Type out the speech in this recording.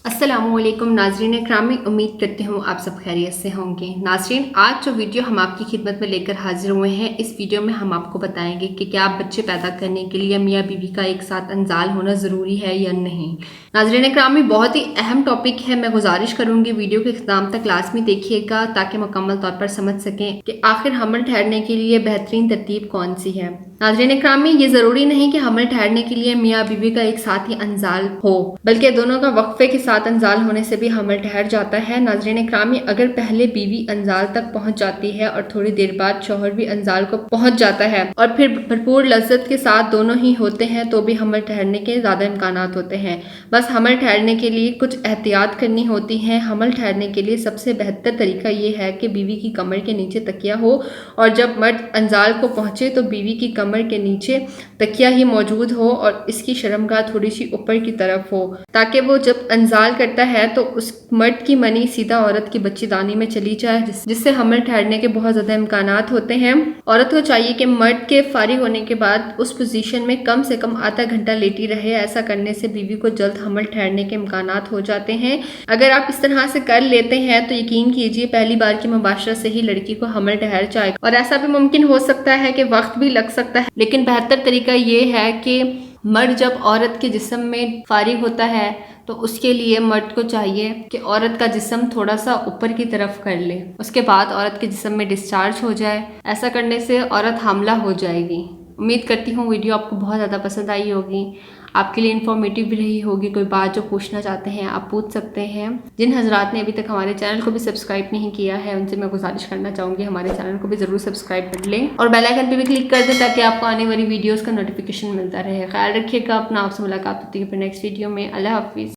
السلام علیکم ناظرین اکرامی، امید کرتی ہوں آپ سب خیریت سے ہوں گے۔ ناظرین، آج جو ویڈیو ہم آپ کی خدمت میں لے کر حاضر ہوئے ہیں، اس ویڈیو میں ہم آپ کو بتائیں گے کہ کیا بچے پیدا کرنے کے لیے میاں بیوی کا ایک ساتھ انزال ہونا ضروری ہے یا نہیں۔ ناظرین اکرامی، بہت ہی اہم ٹاپک ہے، میں گزارش کروں گی ویڈیو کے اختتام تک لازمی دیکھیے گا تاکہ مکمل طور پر سمجھ سکیں کہ آخر حمل ٹھہرنے کے لیے بہترین ترتیب کون سی ہے۔ ناظرین اکرامی، یہ ضروری نہیں کہ حمل ٹھہرنے کے لیے میاں بیوی کا ایک ساتھ ہی انزال ہو، بلکہ دونوں کا وقفے کے ساتھ انزال ہونے سے بھی حمل ٹھہر جاتا ہے۔ ناظرین اکرامی، اگر پہلے بیوی انزال تک پہنچ جاتی ہے اور تھوڑی دیر بعد شوہر بھی انزال کو پہنچ جاتا ہے اور پھر بھرپور لذت کے ساتھ دونوں ہی ہوتے ہیں تو بھی حمل ٹھہرنے کے زیادہ امکانات ہوتے ہیں۔ بس حمل ٹھہرنے کے لیے کچھ احتیاط کرنی ہوتی ہے۔ حمل ٹھہرنے کے لیے سب سے بہتر طریقہ یہ ہے کہ بیوی کی کمر کے نیچے تکیہ ہو، اور جب مرد انزال کو پہنچے تو بیوی کی کمر کے نیچے تکیہ ہی موجود ہو اور اس کی شرمگاہ تھوڑی سی اوپر کی طرف ہو، تاکہ وہ جب انزال کرتا ہے تو اس مرد کی منی سیدھا عورت کی بچی دانی میں چلی جائے، جس سے حمل ٹھہرنے کے بہت زیادہ امکانات ہوتے ہیں۔ عورت کو چاہیے کہ مرد کے فارغ ہونے کے بعد اس پوزیشن میں کم سے کم آدھا گھنٹہ لیٹی رہے۔ ایسا کرنے سے بیوی کو جلد حمل ٹھہرنے کے امکانات ہو جاتے ہیں۔ اگر آپ اس طرح سے کر لیتے ہیں تو یقین کیجئے پہلی بار کی مباشرت سے ہی لڑکی کو حمل ٹھہر جائے گا، اور ایسا بھی ممکن ہو سکتا ہے کہ وقت بھی لگ سکتا ہے، لیکن بہتر طریقہ یہ ہے کہ مرد جب عورت کے جسم میں فارغ ہوتا ہے تو اس کے لیے مرد کو چاہیے کہ عورت کا جسم تھوڑا سا اوپر کی طرف کر لے، اس کے بعد عورت کے جسم میں ڈسچارج ہو جائے۔ ایسا کرنے سے عورت حاملہ ہو جائے گی۔ امید کرتی ہوں ویڈیو آپ کو بہت زیادہ پسند آئی ہوگی، آپ کے لیے انفارمیٹیو بھی رہی ہوگی۔ کوئی بات جو پوچھنا چاہتے ہیں آپ پوچھ سکتے ہیں۔ جن حضرات نے ابھی تک ہمارے چینل کو بھی سبسکرائب نہیں کیا ہے ان سے میں گزارش کرنا چاہوں گی ہمارے چینل کو بھی ضرور سبسکرائب کر لیں اور بیل آئیکن پہ بھی کلک کر دیں تاکہ آپ کو آنے والی ویڈیوز کا نوٹیفیکیشن ملتا رہے۔ خیال رکھیے گا اپنا، آپ سے ملاقات ہوتی ہے پھر نیکسٹ ویڈیو میں۔ اللہ حافظ۔